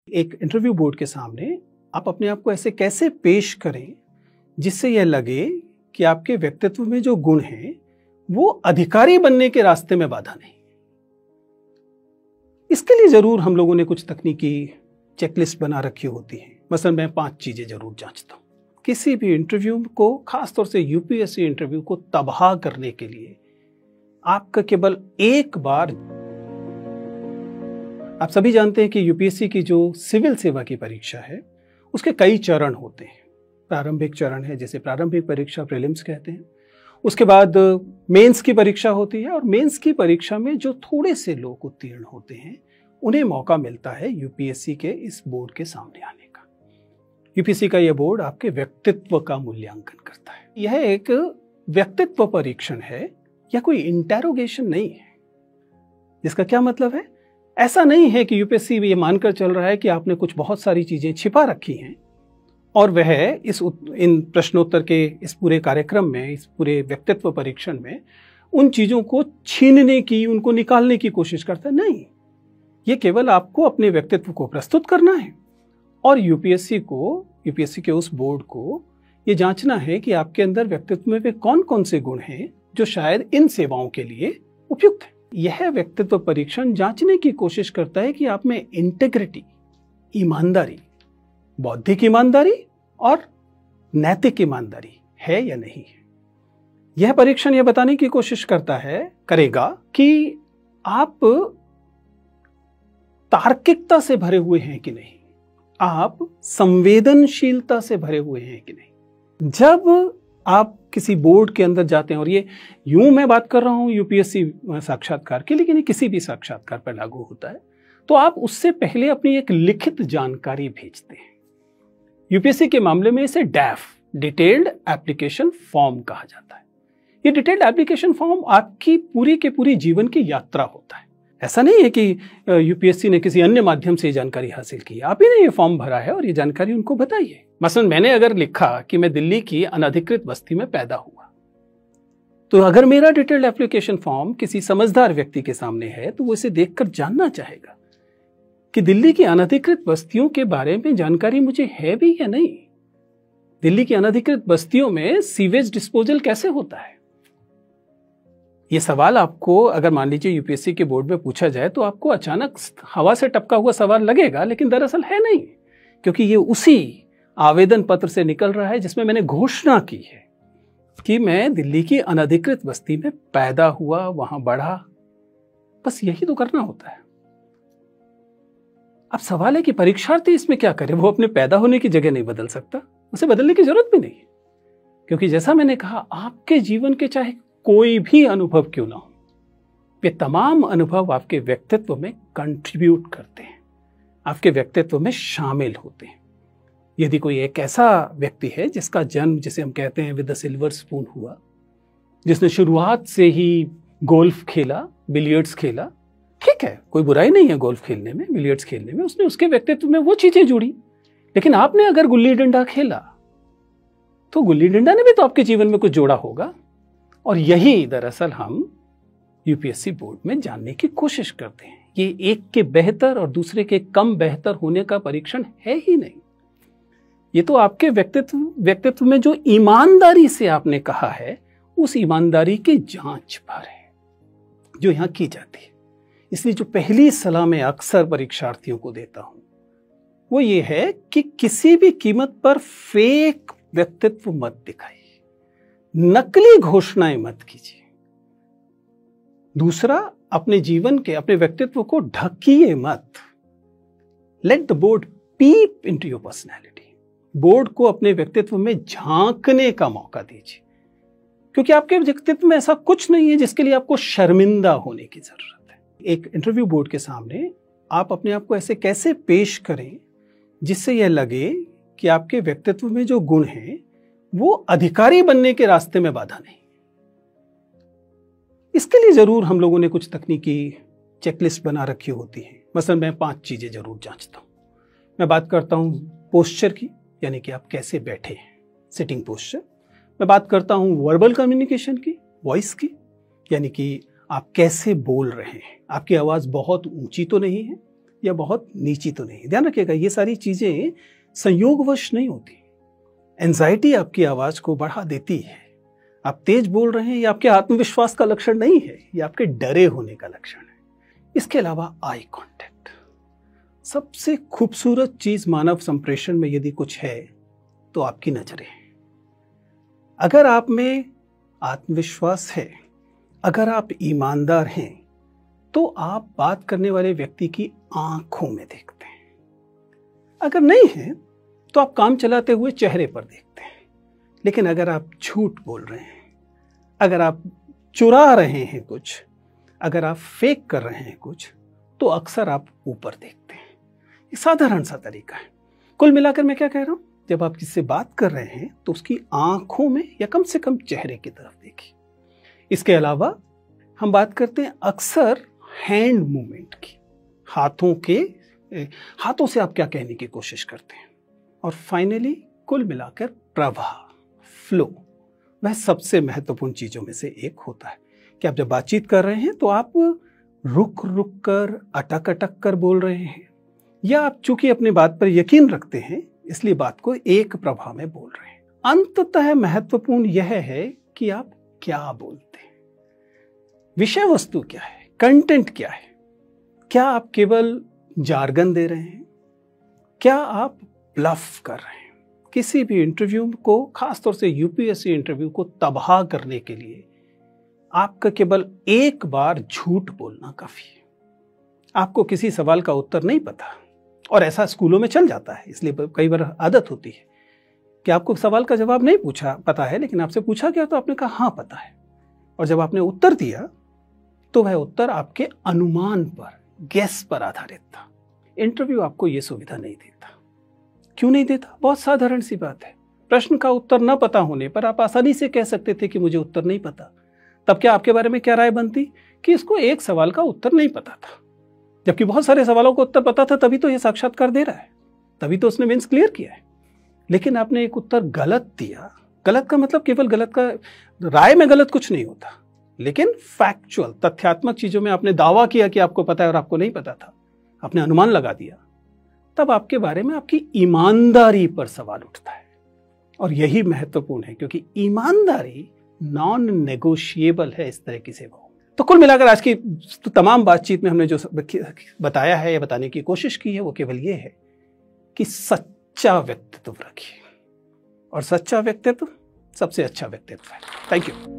एक interview board के सामने आप अपने आप को ऐसे कैसे पेश करें जिससे यह लगे कि आपके व्यक्तित्व में जो गुण हैं वो अधिकारी बनने के रास्ते में बाधा नहीं। इसके लिए जरूर हम लोगों ने कुछ तकनीकी चेकलिस्ट बना रखी होती है। मसलन मैं 5 चीजें जरूर जांचता हूं किसी भी इंटरव्यू को, खासतौर से यूपीएससी इंटरव्यू को तबाह करने के लिए। आपका केवल एक बार, आप सभी जानते हैं कि यूपीएससी की जो सिविल सेवा की परीक्षा है उसके कई चरण होते हैं। प्रारंभिक चरण है जिसे प्रारंभिक परीक्षा प्रीलिम्स कहते हैं। उसके बाद मेंस की परीक्षा होती है और मेंस की परीक्षा में जो थोड़े से लोग उत्तीर्ण होते हैं उन्हें मौका मिलता है यूपीएससी के इस बोर्ड के सामने आने का। यूपीएससी का यह बोर्ड आपके व्यक्तित्व का मूल्यांकन करता है। यह एक व्यक्तित्व परीक्षण है या कोई इंटेरोगेशन नहीं है। जिसका क्या मतलब है? ऐसा नहीं है कि यूपीएससी ये मानकर चल रहा है कि आपने कुछ बहुत सारी चीजें छिपा रखी हैं और वह इन प्रश्नोत्तर के इस पूरे कार्यक्रम में, इस पूरे व्यक्तित्व परीक्षण में उन चीजों को छीनने की, उनको निकालने की कोशिश करता है। नहीं, ये केवल आपको अपने व्यक्तित्व को प्रस्तुत करना है और यूपीएससी के उस बोर्ड को ये जांचना है कि आपके अंदर व्यक्तित्व में वे कौन कौन से गुण हैं जो शायद इन सेवाओं के लिए उपयुक्त है। यह व्यक्तित्व परीक्षण जांचने की कोशिश करता है कि आप में इंटेग्रिटी, ईमानदारी, बौद्धिक ईमानदारी और नैतिक ईमानदारी है या नहीं है। यह परीक्षण यह बताने की कोशिश करेगा कि आप तार्किकता से भरे हुए हैं कि नहीं, आप संवेदनशीलता से भरे हुए हैं कि नहीं। जब आप किसी बोर्ड के अंदर जाते हैं, और ये यूं मैं बात कर रहा हूं यूपीएससी साक्षात्कार की, लेकिन ये किसी भी साक्षात्कार पर लागू होता है, तो आप उससे पहले अपनी एक लिखित जानकारी भेजते हैं। यूपीएससी के मामले में इसे डैफ, डिटेल्ड एप्लीकेशन फॉर्म कहा जाता है। ये डिटेल्ड एप्लीकेशन फॉर्म आपकी पूरी के पूरी जीवन की यात्रा होता है। ऐसा नहीं है कि यूपीएससी ने किसी अन्य माध्यम से जानकारी हासिल की, आप ही ने ये फॉर्म भरा है और ये जानकारी उनको बताई है। मसलन मैंने अगर लिखा कि मैं दिल्ली की अनधिकृत बस्ती में पैदा हुआ, तो अगर मेरा डिटेल्ड एप्लीकेशन फॉर्म किसी समझदार व्यक्ति के सामने है तो वो इसे देखकर जानना चाहेगा कि दिल्ली की अनधिकृत बस्तियों के बारे में जानकारी मुझे है भी या नहीं। दिल्ली की अनधिकृत बस्तियों में सीवेज डिस्पोजल कैसे होता है। ये सवाल आपको अगर मान लीजिए यूपीएससी के बोर्ड में पूछा जाए तो आपको अचानक हवा से टपका हुआ सवाल लगेगा, लेकिन दरअसल है नहीं, क्योंकि ये उसी आवेदन पत्र से निकल रहा है जिसमें मैंने घोषणा की है कि मैं दिल्ली की अनधिकृत बस्ती में पैदा हुआ, वहां बढ़ा। बस यही तो करना होता है। अब सवाल है कि परीक्षार्थी इसमें क्या करे। वो अपने पैदा होने की जगह नहीं बदल सकता, उसे बदलने की जरूरत भी नहीं, क्योंकि जैसा मैंने कहा, आपके जीवन के चाहे कोई भी अनुभव क्यों ना हो, वे तमाम अनुभव आपके व्यक्तित्व में कंट्रीब्यूट करते हैं, आपके व्यक्तित्व में शामिल होते हैं। यदि कोई एक ऐसा व्यक्ति है जिसका जन्म, जिसे हम कहते हैं विद द सिल्वर स्पून हुआ, जिसने शुरुआत से ही गोल्फ खेला, बिलियर्ड्स खेला, ठीक है, कोई बुराई नहीं है गोल्फ खेलने में, बिलियर्ड्स खेलने में, उसने उसके व्यक्तित्व में वो चीजें जुड़ी। लेकिन आपने अगर गुल्ली डंडा खेला तो गुल्ली डंडा ने भी तो आपके जीवन में कुछ जोड़ा होगा। और यही दरअसल हम यूपीएससी बोर्ड में जानने की कोशिश करते हैं। ये एक के बेहतर और दूसरे के कम बेहतर होने का परीक्षण है ही नहीं। ये तो आपके व्यक्तित्व में जो ईमानदारी से आपने कहा है, उस ईमानदारी की जांच पर है जो यहां की जाती है। इसलिए जो पहली सलाह मैं अक्सर परीक्षार्थियों को देता हूं वो ये है कि किसी भी कीमत पर फेक व्यक्तित्व मत दिखाइए, नकली घोषणाएं मत कीजिए। दूसरा, अपने जीवन के, अपने व्यक्तित्व को ढकिए मत। Let the board peep into your personality. Board को अपने व्यक्तित्व में झांकने का मौका दीजिए, क्योंकि आपके व्यक्तित्व में ऐसा कुछ नहीं है जिसके लिए आपको शर्मिंदा होने की जरूरत है। एक इंटरव्यू बोर्ड के सामने आप अपने आप को ऐसे कैसे पेश करें जिससे यह लगे कि आपके व्यक्तित्व में जो गुण हैं वो अधिकारी बनने के रास्ते में बाधा नहीं। इसके लिए जरूर हम लोगों ने कुछ तकनीकी चेकलिस्ट बना रखी होती है। मसलन मैं 5 चीजें जरूर जांचता हूं। मैं बात करता हूं पोस्चर की, यानी कि आप कैसे बैठे हैं, सिटिंग पोस्चर। मैं बात करता हूं वर्बल कम्युनिकेशन की, वॉइस की, यानी कि आप कैसे बोल रहे हैं, आपकी आवाज बहुत ऊंची तो नहीं है, या बहुत नीची तो नहीं। ध्यान रखिएगा, ये सारी चीजें संयोगवश नहीं होती। एंजाइटी आपकी आवाज को बढ़ा देती है। आप तेज बोल रहे हैं, ये आपके आत्मविश्वास का लक्षण नहीं है, ये आपके डरे होने का लक्षण है। इसके अलावा आई कांटेक्ट, सबसे खूबसूरत चीज मानव संप्रेषण में यदि कुछ है तो आपकी नजरें। अगर आप में आत्मविश्वास है, अगर आप ईमानदार हैं, तो आप बात करने वाले व्यक्ति की आंखों में देखते हैं। अगर नहीं है तो आप काम चलाते हुए चेहरे पर देखते हैं। लेकिन अगर आप झूठ बोल रहे हैं, अगर आप चुरा रहे हैं कुछ, अगर आप फेक कर रहे हैं कुछ, तो अक्सर आप ऊपर देखते हैं। ये साधारण सा तरीका है। कुल मिलाकर मैं क्या कह रहा हूं, जब आप किससे बात कर रहे हैं तो उसकी आंखों में या कम से कम चेहरे की तरफ देखिए। इसके अलावा हम बात करते हैं अक्सर हैंड मूवमेंट की, हाथों से आप क्या कहने की कोशिश करते हैं। और फाइनली कुल मिलाकर प्रवाह, फ्लो, वह सबसे महत्वपूर्ण चीजों में से एक होता है कि आप जब बातचीत कर रहे हैं तो आप रुक रुक कर, अटक अटक कर बोल रहे हैं, या आप चूंकि अपनी बात पर यकीन रखते हैं इसलिए बात को एक प्रवाह में बोल रहे हैं। अंततः महत्वपूर्ण यह है कि आप क्या बोलते हैं, विषय वस्तु क्या है, कंटेंट क्या है। क्या आप केवल जार्गन दे रहे हैं, क्या आप ब्लफ कर रहे हैं। किसी भी इंटरव्यू को, खासतौर से यूपीएससी इंटरव्यू को तबाह करने के लिए आपका केवल एक बार झूठ बोलना काफी है। आपको किसी सवाल का उत्तर नहीं पता, और ऐसा स्कूलों में चल जाता है, इसलिए कई बार आदत होती है कि आपको सवाल का जवाब नहीं पता है, लेकिन आपसे पूछा गया तो आपने कहा हाँ पता है, और जब आपने उत्तर दिया तो वह उत्तर आपके अनुमान पर, गेस पर आधारित था। इंटरव्यू आपको यह सुविधा नहीं देता। क्यों नहीं देता? बहुत साधारण सी बात है। प्रश्न का उत्तर न पता होने पर आप आसानी से कह सकते थे कि मुझे उत्तर नहीं पता। तब क्या आपके बारे में क्या राय बनती कि इसको एक सवाल का उत्तर नहीं पता था, जबकि बहुत सारे सवालों का उत्तर पता था, तभी तो यह साक्षात्कार दे रहा है, तभी तो उसने मेंस क्लियर किया है। लेकिन आपने एक उत्तर गलत दिया। गलत का मतलब केवल गलत का, राय में गलत कुछ नहीं होता, लेकिन फैक्चुअल, तथ्यात्मक चीजों में आपने दावा किया कि आपको पता है और आपको नहीं पता था, आपने अनुमान लगा दिया। तब आपके बारे में आपकी ईमानदारी पर सवाल उठता है, और यही महत्वपूर्ण है, क्योंकि ईमानदारी नॉन नेगोशिएबल है इस तरह की सेवाओं। तो कुल मिलाकर आज की तमाम बातचीत में हमने जो बताया है या बताने की कोशिश की है वो केवल ये है कि सच्चा व्यक्तित्व रखिए, और सच्चा व्यक्तित्व सबसे अच्छा व्यक्तित्व है। Thank you.